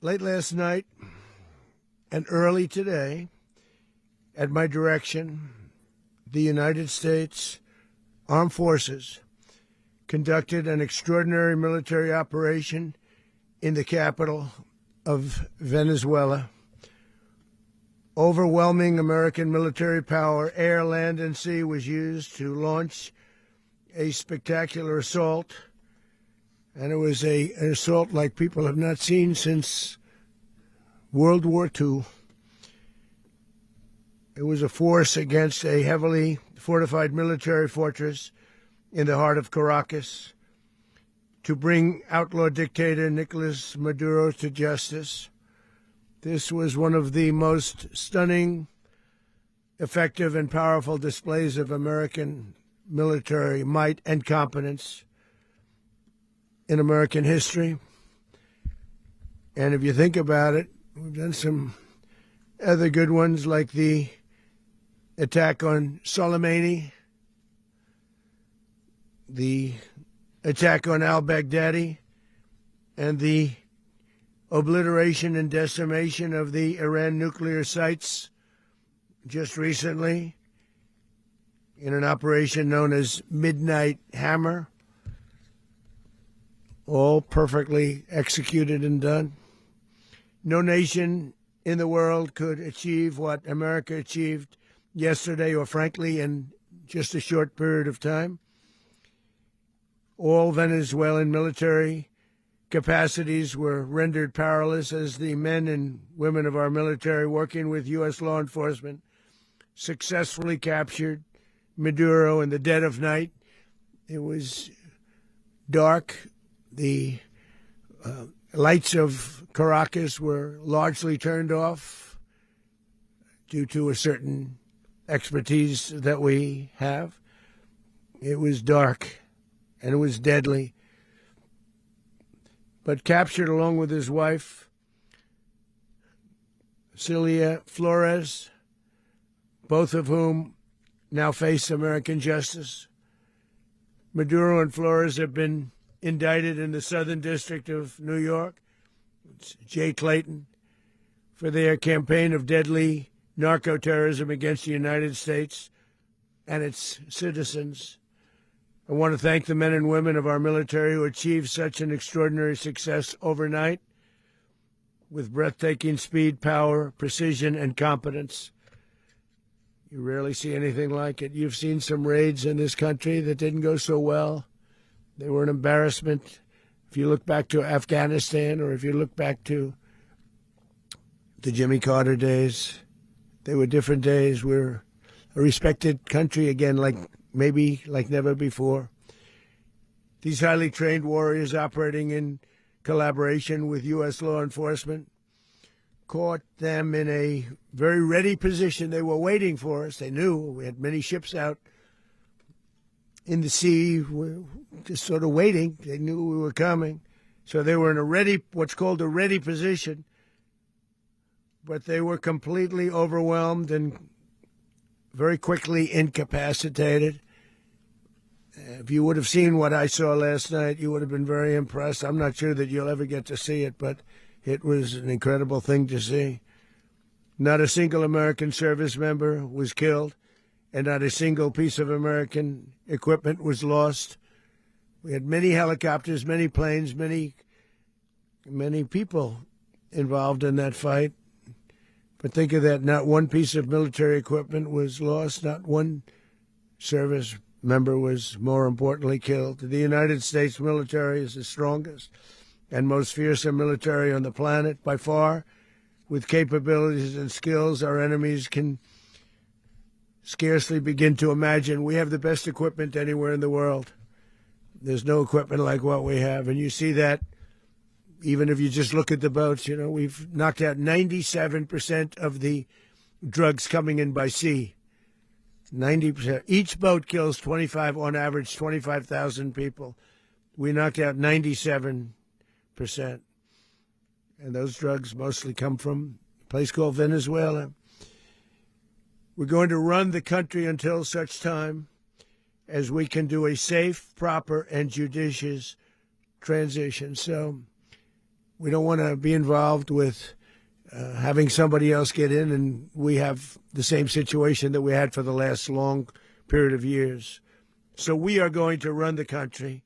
Late last night and early today, at my direction, the United States Armed Forces conducted an extraordinary military operation in the capital of Venezuela. Overwhelming American military power, air, land, and sea, was used to launch a spectacular assault. And it was an assault like people have not seen since World War II. It was a force against a heavily fortified military fortress in the heart of Caracas to bring outlaw dictator Nicolas Maduro to justice. This was one of the most stunning, effective, and powerful displays of American military might and competence in American history. And if you think about it, we've done some other good ones, like the attack on Soleimani, the attack on al-Baghdadi, and the obliteration and decimation of the Iran nuclear sites just recently in an operation known as Midnight Hammer. All perfectly executed and done. No nation in the world could achieve what America achieved yesterday, or frankly, in just a short period of time. All Venezuelan military capacities were rendered powerless as the men and women of our military, working with U.S. law enforcement, successfully captured Maduro in the dead of night. It was dark. The lights of Caracas were largely turned off due to a certain expertise that we have. It was dark and it was deadly. But captured along with his wife, Celia Flores, both of whom now face American justice. Maduro and Flores have been indicted in the Southern District of New York, Jay Clayton, for their campaign of deadly narco-terrorism against the United States and its citizens. I want to thank the men and women of our military who achieved such an extraordinary success overnight with breathtaking speed, power, precision, and competence. You rarely see anything like it. You've seen some raids in this country that didn't go so well. They were an embarrassment. If you look back to Afghanistan, or if you look back to the Jimmy Carter days, they were different days. We're a respected country again, like never before. These highly trained warriors, operating in collaboration with U.S. law enforcement, caught them in a very ready position. They were waiting for us. They knew we had many ships out in the sea, we're just sort of waiting. They knew we were coming. So they were in what's called a ready position. But they were completely overwhelmed and very quickly incapacitated. If you would have seen what I saw last night, you would have been very impressed. I'm not sure that you'll ever get to see it, but it was an incredible thing to see. Not a single American service member was killed, and not a single piece of American equipment was lost. We had many helicopters, many planes, many people involved in that fight. But think of that, not one piece of military equipment was lost, not one service member was, more importantly, killed. The United States military is the strongest and most fearsome military on the planet by far, with capabilities and skills our enemies can scarcely begin to imagine. We have the best equipment anywhere in the world. There's no equipment like what we have. And you see that even if you just look at the boats. You know, we've knocked out 97% of the drugs coming in by sea. 90%. Each boat kills on average, 25,000 people. We knocked out 97%. And those drugs mostly come from a place called Venezuela. We're going to run the country until such time as we can do a safe, proper, and judicious transition. So We don't want to be involved with having somebody else get in, and we have the same situation that we had for the last long period of years. So we are going to run the country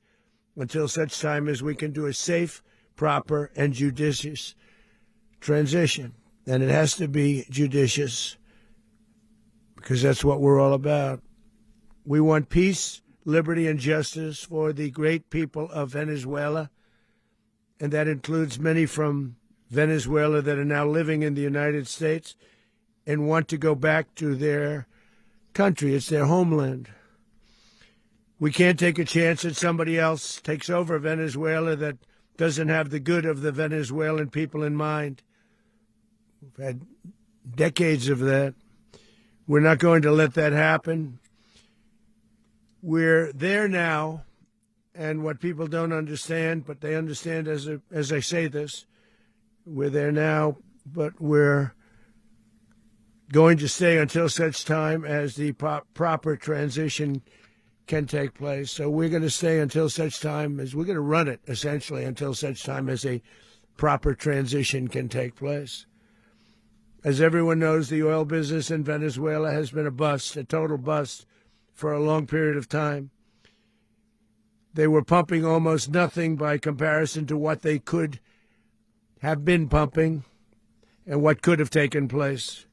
until such time as we can do a safe, proper, and judicious transition. And it has to be judicious because that's what we're all about. We want peace, liberty, and justice for the great people of Venezuela, and that includes many from Venezuela that are now living in the United States and want to go back to their country. It's their homeland. We can't take a chance that somebody else takes over Venezuela that doesn't have the good of the Venezuelan people in mind. We've had decades of that. We're not going to let that happen. We're there now, and what people don't understand, but they understand as I say this, we're there now, but we're going to stay until such time as the proper transition can take place. So we're going to stay until such time as we're going to run it, essentially, until such time as a proper transition can take place. As everyone knows, the oil business in Venezuela has been a bust, a total bust, for a long period of time. They were pumping almost nothing by comparison to what they could have been pumping and what could have taken place.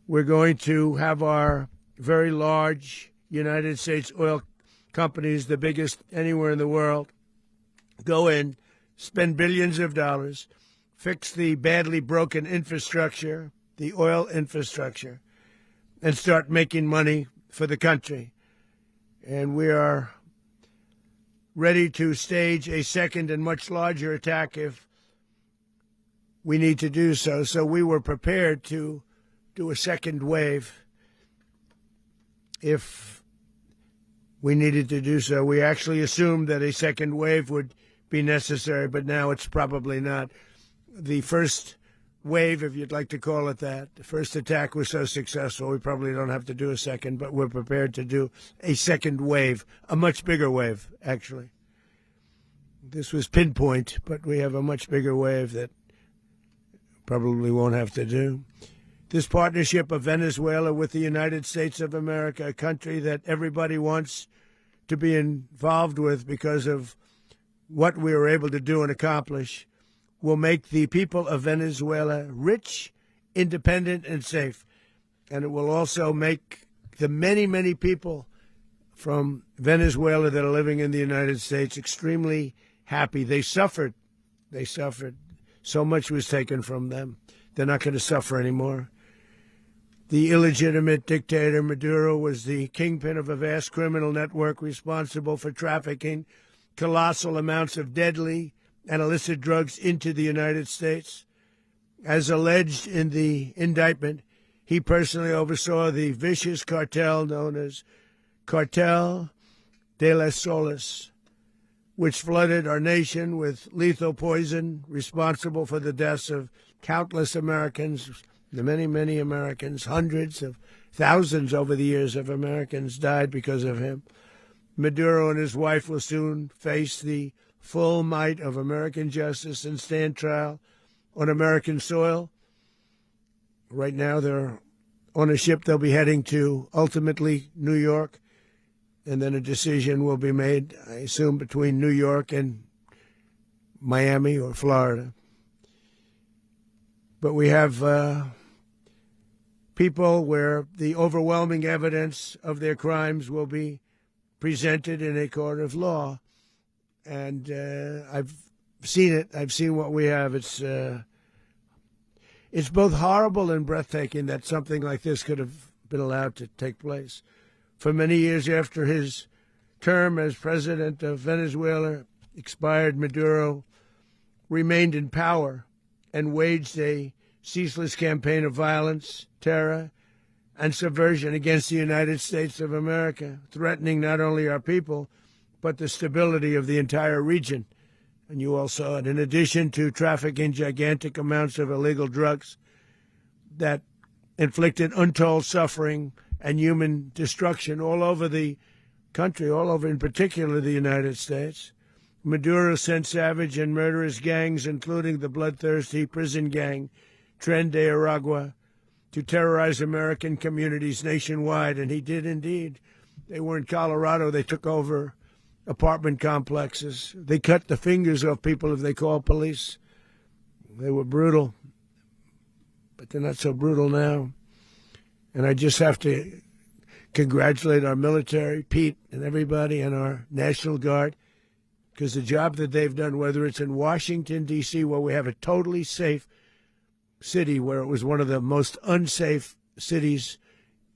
We're going to have our very large United States oil companies, the biggest anywhere in the world, go in, spend billions of dollars, fix the badly broken infrastructure, the oil infrastructure, and start making money for the country. And we are ready to stage a second and much larger attack if we need to do so. So we were prepared to do a second wave if we needed to do so. We actually assumed that a second wave would be necessary, but now it's probably not. The first wave, if you'd like to call it that, the first attack was so successful, we probably don't have to do a second, but we're prepared to do a second wave, a much bigger wave, actually. This was pinpoint, but we have a much bigger wave that probably won't have to do. This partnership of Venezuela with the United States of America, a country that everybody wants to be involved with because of what we were able to do and accomplish, will make the people of Venezuela rich, independent, and safe. And it will also make the many, many people from Venezuela that are living in the United States extremely happy. They suffered. They suffered. So much was taken from them. They're not going to suffer anymore. The illegitimate dictator Maduro was the kingpin of a vast criminal network responsible for trafficking colossal amounts of deadly and illicit drugs into the United States. As alleged in the indictment, he personally oversaw the vicious cartel known as Cartel de las Solas, which flooded our nation with lethal poison, responsible for the deaths of countless Americans, the many, many Americans. Hundreds of thousands over the years of Americans died because of him. Maduro and his wife will soon face the full might of American justice and stand trial on American soil. Right now, they're on a ship. They'll be heading to, ultimately, New York, and then a decision will be made, I assume, between New York and Miami or Florida. But we have people where the overwhelming evidence of their crimes will be presented in a court of law. And I've seen it. I've seen what we have. It's both horrible and breathtaking that something like this could have been allowed to take place. For many years after his term as president of Venezuela expired, Maduro remained in power and waged a ceaseless campaign of violence, terror, and subversion against the United States of America, threatening not only our people, but the stability of the entire region. And you all saw it. In addition to trafficking gigantic amounts of illegal drugs that inflicted untold suffering and human destruction all over the country, all over, in particular, the United States, Maduro sent savage and murderous gangs, including the bloodthirsty prison gang, Tren de Aragua, to terrorize American communities nationwide, and he did indeed. They were in Colorado. They took over apartment complexes. They cut the fingers off people if they called police. They were brutal, but they're not so brutal now. And I just have to congratulate our military, Pete and everybody, and our National Guard, because the job that they've done, whether it's in Washington, D.C., where we have a totally safe city, where it was one of the most unsafe cities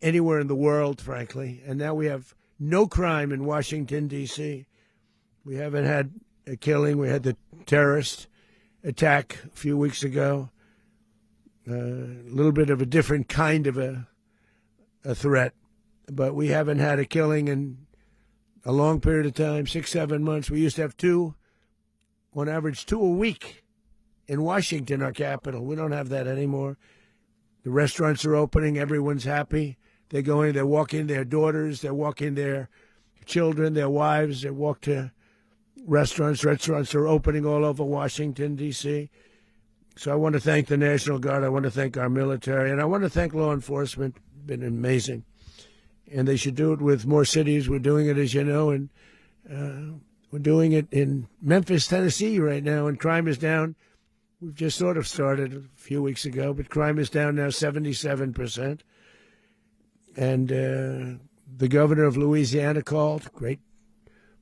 anywhere in the world, frankly, and now we have no crime in Washington, D.C. We haven't had a killing. We had the terrorist attack a few weeks ago, a little bit of a different kind of a threat, but we haven't had a killing in a long period of time, 6-7 months. We used to have two, on average, 2 a week in Washington, our capital. We don't have that anymore. The restaurants are opening. Everyone's happy. They're going, they're walking their daughters, they're walking their children, their wives. They walk to restaurants. Restaurants are opening all over Washington, D.C. So I want to thank the National Guard. I want to thank our military. And I want to thank law enforcement. Been amazing. And they should do it with more cities. We're doing it, as you know, and we're doing it in Memphis, Tennessee right now, and crime is down. We've just sort of started a few weeks ago, but crime is down now 77%. And the governor of Louisiana called, great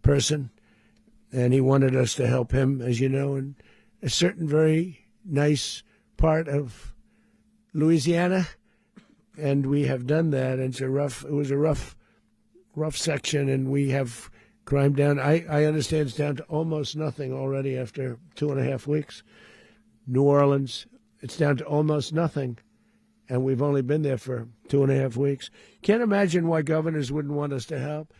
person, and he wanted us to help him, as you know, in a certain very nice part of Louisiana. And we have done that. And it was a rough section, and we have crime down. I understand it's down to almost nothing already after 2.5 weeks. New Orleans, it's down to almost nothing, and we've only been there for 2.5 weeks. Can't imagine why governors wouldn't want us to help.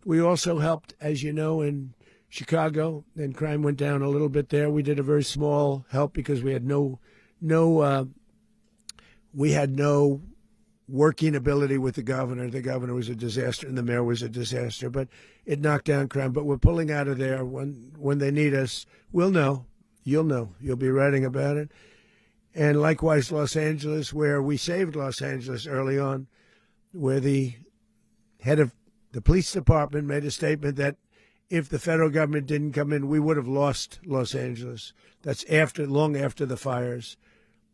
We also helped, as you know, in Chicago, and crime went down a little bit there. We did a very small help because we had no working ability with the governor. The governor was a disaster, and the mayor was a disaster, but it knocked down crime. But we're pulling out of there. When they need us, we'll know. You'll know. You'll be writing about it. And likewise, Los Angeles, where we saved Los Angeles early on, where the head of the police department made a statement that if the federal government didn't come in, we would have lost Los Angeles. That's long after the fires.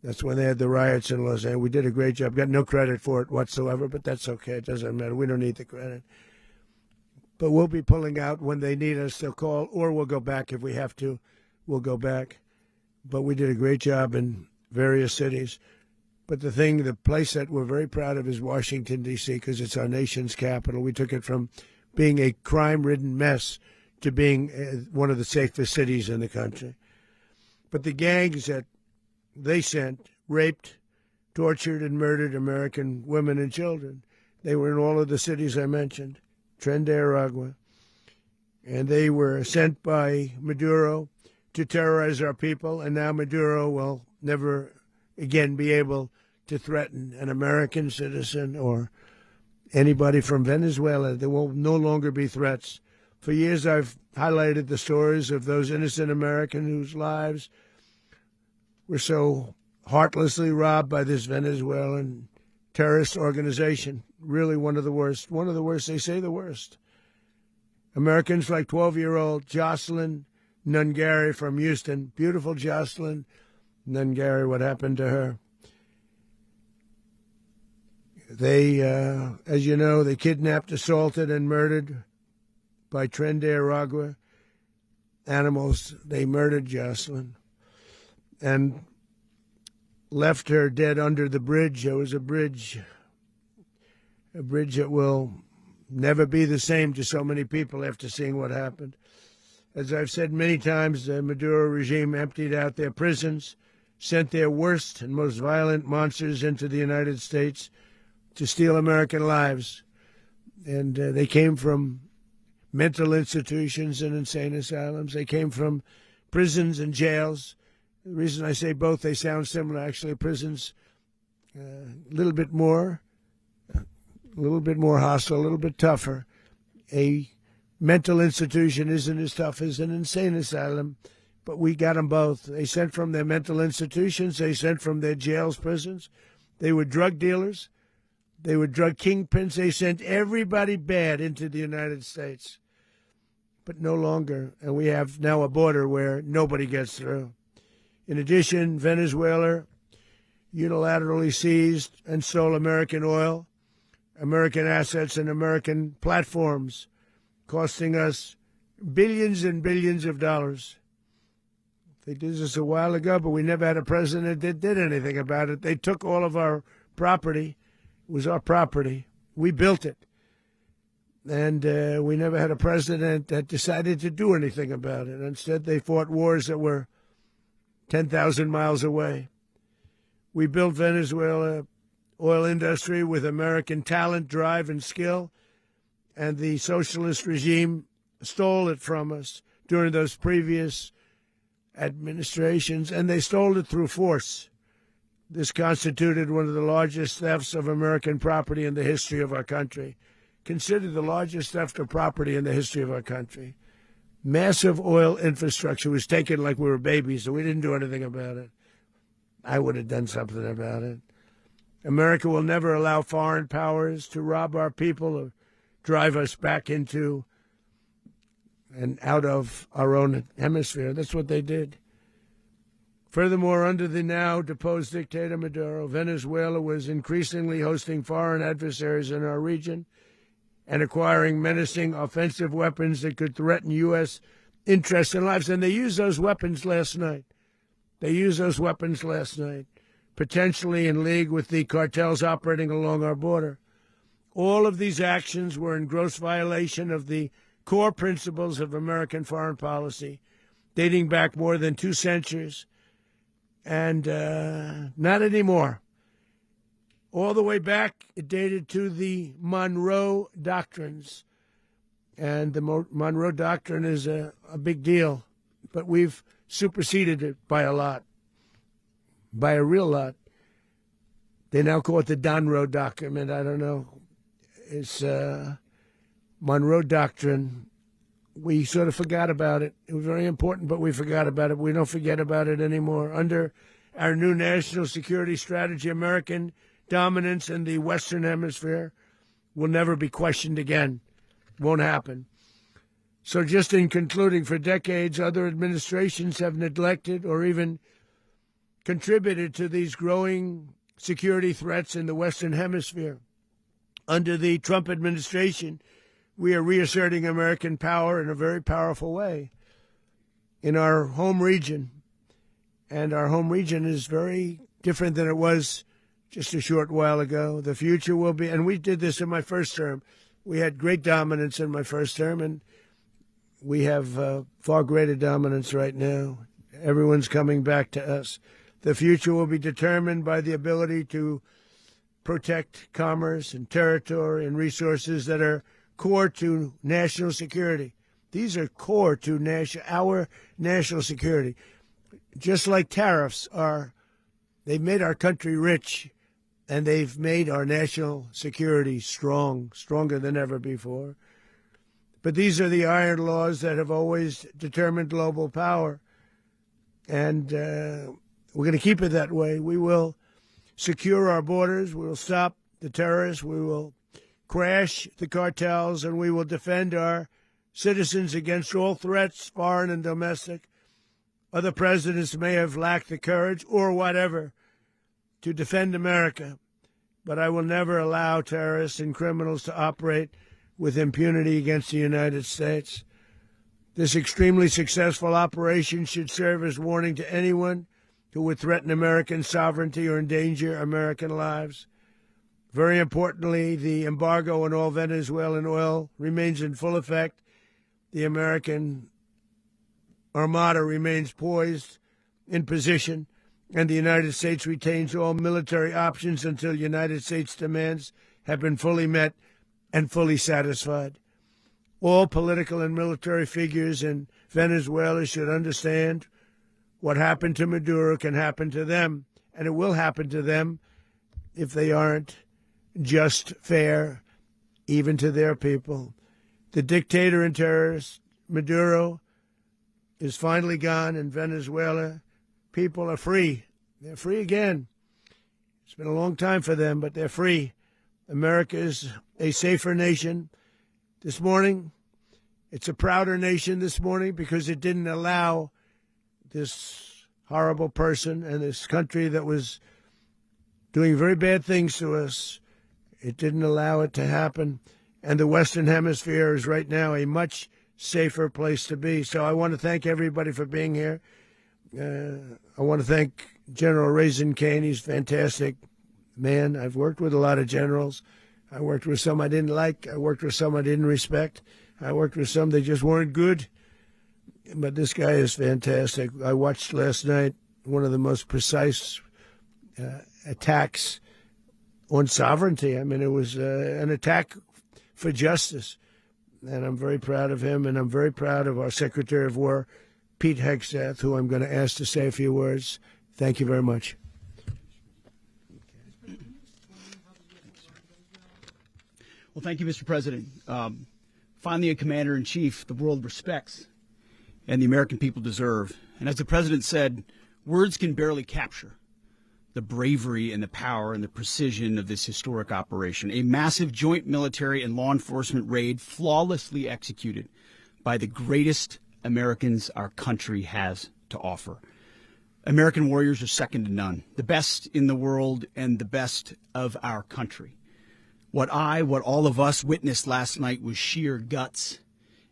That's when they had the riots in Los Angeles. We did a great job. Got no credit for it whatsoever, but that's okay. It doesn't matter. We don't need the credit. But we'll be pulling out when they need us. They'll call, or we'll go back if we have to. We'll go back. But we did a great job in various cities. But the place that we're very proud of is Washington, D.C., because it's our nation's capital. We took it from being a crime-ridden mess to being one of the safest cities in the country. But the gangs that they sent raped, tortured, and murdered American women and children. They were in all of the cities I mentioned, Tren de Aragua. And they were sent by Maduro to terrorize our people, and now Maduro will never again be able to threaten an American citizen or anybody from Venezuela. There will no longer be threats. For years I've highlighted the stories of those innocent Americans whose lives were so heartlessly robbed by this Venezuelan terrorist organization. Really one of the worst. One of the worst, they say the worst. Americans like 12-year-old Jocelyn Nungary from Houston. Beautiful Jocelyn Nungary, what happened to her? They, as you know, they kidnapped, assaulted, and murdered by Tren de Aragua animals. They murdered Jocelyn and left her dead under the bridge. There was a bridge that will never be the same to so many people after seeing what happened. As I've said many times, the Maduro regime emptied out their prisons, sent their worst and most violent monsters into the United States to steal American lives. And they came from mental institutions and insane asylums. They came from prisons and jails. The reason I say both, they sound similar. Actually, prisons, a little bit more hostile, a little bit tougher. A mental institution isn't as tough as an insane asylum, but we got them both. They sent from their mental institutions. They sent from their jails, prisons. They were drug dealers. They were drug kingpins. They sent everybody bad into the United States, but no longer. And we have now a border where nobody gets through. In addition, Venezuela unilaterally seized and stole American oil, American assets, and American platforms, costing us billions and billions of dollars. They did this a while ago, but we never had a president that did anything about it. They took all of our property. It was our property. We built it. And we never had a president that decided to do anything about it. Instead, they fought wars that were 10,000 miles away. We built Venezuela oil industry with American talent, drive, and skill, and the socialist regime stole it from us during those previous administrations, and they stole it through force. This constituted one of the largest thefts of American property in the history of our country. Considered the largest theft of property in the history of our country. Massive oil infrastructure was taken like we were babies, so we didn't do anything about it. I would have done something about it. America will never allow foreign powers to rob our people or drive us back into and out of our own hemisphere. That's what they did. Furthermore, under the now deposed dictator Maduro, Venezuela was increasingly hosting foreign adversaries in our region and acquiring menacing offensive weapons that could threaten U.S. interests and lives. And they used those weapons last night. Potentially in league with the cartels operating along our border. All of these actions were in gross violation of the core principles of American foreign policy, dating back more than 2 centuries, and not anymore. All the way back, it dated to the Monroe Doctrines, and the Monroe Doctrine is a big deal, but we've superseded it by a lot, by a real lot. They now call it the Donroe Document. I don't know. It's Monroe Doctrine. We sort of forgot about it. It was very important, but we forgot about it. We don't forget about it anymore. Under our new national security strategy, American dominance in the Western Hemisphere will never be questioned again. Won't happen. So just in concluding, for decades, other administrations have neglected or even contributed to these growing security threats in the Western Hemisphere. Under the Trump administration, we are reasserting American power in a very powerful way in our home region. And our home region is very different than it was just a short while ago. The future will be, and we did this in my first term. We had great dominance in my first term, and we have far greater dominance right now. Everyone's coming back to us. The future will be determined by the ability to protect commerce and territory and resources that are core to national security. These are core to our national security. Just like tariffs are, they've made our country rich, and they've made our national security stronger than ever before. But these are the iron laws that have always determined global power, and we're going to keep it that way. We will secure our borders. We will stop the terrorists. We will crash the cartels, and we will defend our citizens against all threats, foreign and domestic. Other presidents may have lacked the courage or whatever to defend America, but I will never allow terrorists and criminals to operate with impunity against the United States. This extremely successful operation should serve as warning to anyone who would threaten American sovereignty or endanger American lives. Very importantly, the embargo on all Venezuelan oil remains in full effect. The American Armada remains poised in position, and the United States retains all military options until United States demands have been fully met and fully satisfied. All political and military figures in Venezuela should understand what happened to Maduro can happen to them, and it will happen to them if they aren't just fair, even to their people. The dictator and terrorist Maduro is finally gone in Venezuela. People are free. They're free again. It's been a long time for them, but they're free. America is a safer nation. This morning, it's a prouder nation this morning because it didn't allow this horrible person and this country that was doing very bad things to us. It didn't allow it to happen. And the Western Hemisphere is right now a much safer place to be. So I want to thank everybody for being here. I want to thank General Caine. He's a fantastic man. I've worked with a lot of generals. I worked with some I didn't like. I worked with some I didn't respect. I worked with some that just weren't good. But this guy is fantastic. I watched last night one of the most precise attacks on sovereignty. I mean, it was an attack for justice. And I'm very proud of him, and I'm very proud of our Secretary of War, Pete Hegseth, who I'm going to ask to say a few words. Thank you very much. Well, thank you, Mr. President. Finally, a commander-in-chief the world respects and the American people deserve. And as the President said, words can barely capture the bravery and the power and the precision of this historic operation. A massive joint military and law enforcement raid flawlessly executed by the greatest Americans our country has to offer. American warriors are second to none, the best in the world and the best of our country. What all of us witnessed last night was sheer guts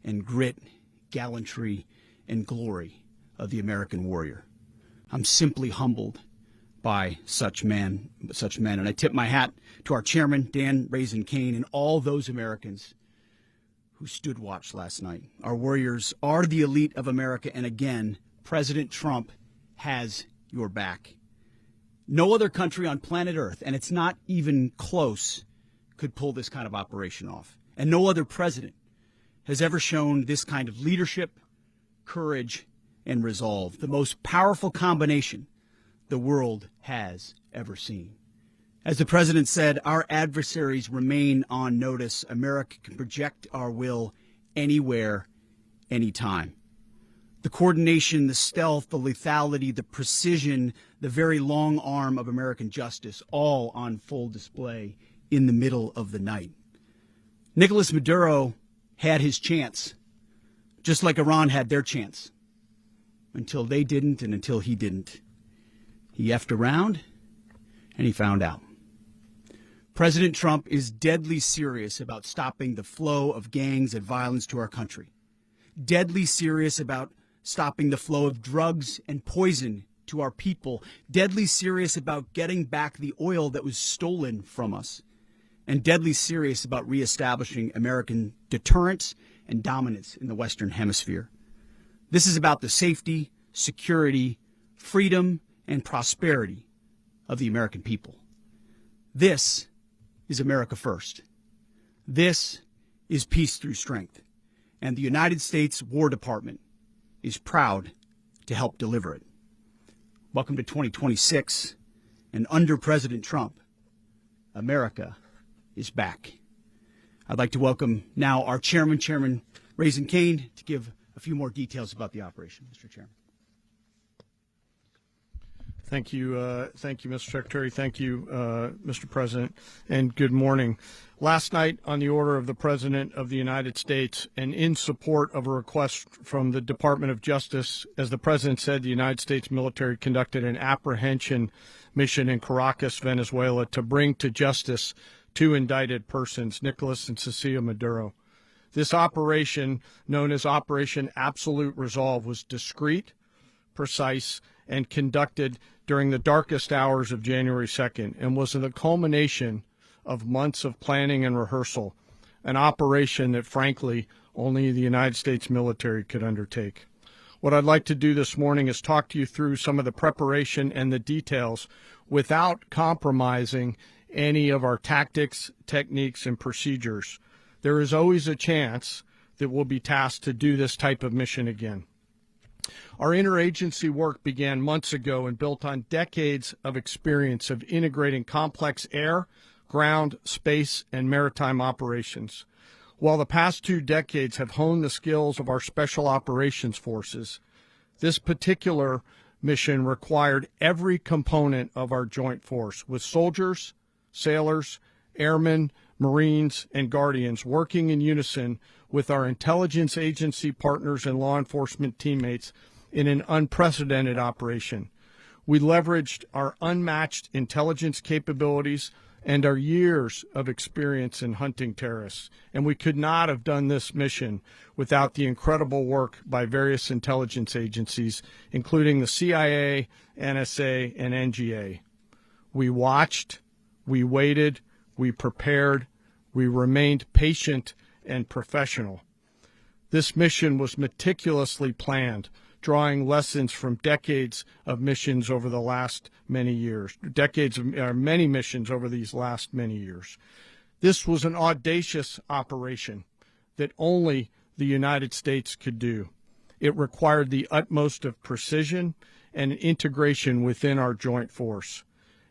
and grit, gallantry, and glory of the American warrior. I'm simply humbled by such men. And I tip my hat to our chairman, Dan Caine, and all those Americans who stood watch last night. Our warriors are the elite of America, and again, President Trump has your back. No other country on planet Earth, and it's not even close, could pull this kind of operation off. And no other president has ever shown this kind of leadership, courage, and resolve. The most powerful combination the world has ever seen. As the President said, our adversaries remain on notice. America can project our will anywhere, anytime. The coordination, the stealth, the lethality, the precision, the very long arm of American justice, all on full display in the middle of the night. Nicolas Maduro had his chance, just like Iran had their chance, until they didn't and until he didn't. He effed around, and he found out. President Trump is deadly serious about stopping the flow of gangs and violence to our country. Deadly serious about stopping the flow of drugs and poison to our people. Deadly serious about getting back the oil that was stolen from us. And deadly serious about reestablishing American deterrence and dominance in the Western Hemisphere. This is about the safety, security, freedom, and prosperity of the American people. This is America first. This is peace through strength. And the United States War Department is proud to help deliver it. Welcome to 2026. And under President Trump, America is back. I'd like to welcome now our chairman, Chairman Caine, to give a few more details about the operation. Mr. Chairman. Thank you, Mr. Secretary. Thank you, Mr. President, and good morning. Last night, on the order of the President of the United States and in support of a request from the Department of Justice, as the President said, the United States military conducted an apprehension mission in Caracas, Venezuela, to bring to justice two indicted persons, Nicolas and Cecilia Maduro. This operation, known as Operation Absolute Resolve, was discreet, precise, and conducted during the darkest hours of January 2nd and was the culmination of months of planning and rehearsal, an operation that, frankly, only the United States military could undertake. What I'd like to do this morning is talk to you through some of the preparation and the details without compromising any of our tactics, techniques, and procedures. There is always a chance that we'll be tasked to do this type of mission again. Our interagency work began months ago and built on decades of experience of integrating complex air, ground, space, and maritime operations. While the past 2 decades have honed the skills of our special operations forces, this particular mission required every component of our joint force, with soldiers, sailors, airmen, Marines, and Guardians working in unison with our intelligence agency partners and law enforcement teammates in an unprecedented operation. We leveraged our unmatched intelligence capabilities and our years of experience in hunting terrorists, and we could not have done this mission without the incredible work by various intelligence agencies, including the CIA, NSA, and NGA. We watched, we waited, we prepared, we remained patient and professional. This mission was meticulously planned, drawing lessons from decades of missions over the last many years, many missions over these last many years. This was an audacious operation that only the United States could do. It required the utmost of precision and integration within our joint force.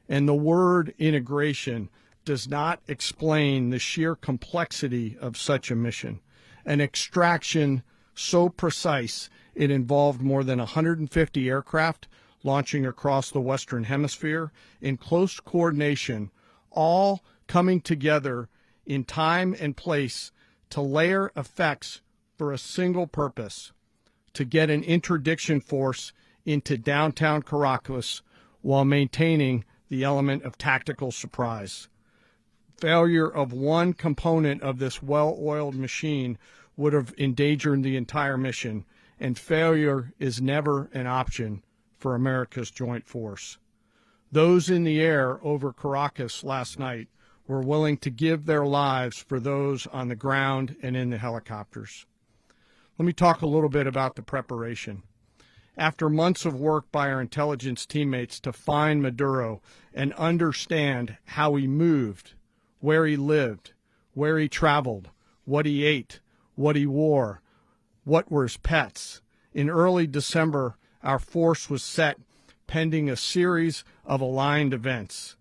And the word integration does not explain the sheer complexity of such a mission. An extraction so precise it involved more than 150 aircraft launching across the Western Hemisphere in close coordination, all coming together in time and place to layer effects for a single purpose: to get an interdiction force into downtown Caracas while maintaining the element of tactical surprise. Failure of one component of this well-oiled machine would have endangered the entire mission, and failure is never an option for America's joint force. Those in the air over Caracas last night were willing to give their lives for those on the ground and in the helicopters. Let me talk a little bit about the preparation. After months of work by our intelligence teammates to find Maduro and understand how he moved, where he lived, where he traveled, what he ate, what he wore, what were his pets, in early December, our force was set pending a series of aligned events.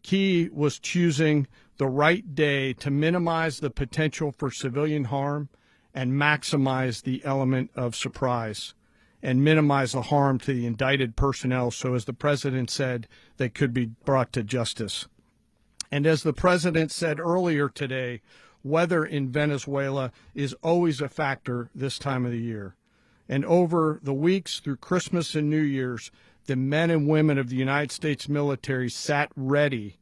Key was choosing the right day to minimize the potential for civilian harm and maximize the element of surprise, and minimize the harm to the indicted personnel so, as the President said, they could be brought to justice. And as the President said earlier today, weather in Venezuela is always a factor this time of the year. And over the weeks through Christmas and New Year's, the men and women of the United States military sat ready,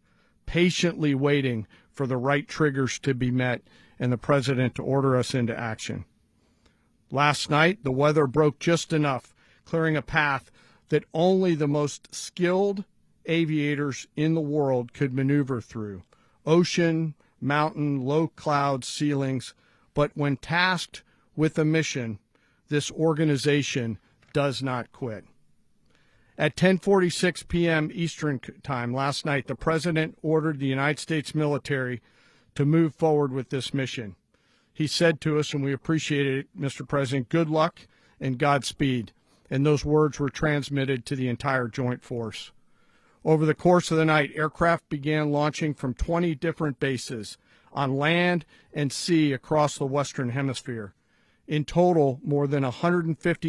patiently waiting for the right triggers to be met and the President to order us into action. Last night, the weather broke just enough, clearing a path that only the most skilled aviators in the world could maneuver through. Ocean, mountain, low cloud ceilings, but when tasked with a mission, this organization does not quit. At 10:46 p.m. Eastern Time last night, the President ordered the United States military to move forward with this mission. He said to us, and we appreciate it, Mr. President, good luck and Godspeed. And those words were transmitted to the entire joint force. Over the course of the night, aircraft began launching from 20 different bases on land and sea across the Western Hemisphere. In total, more than 150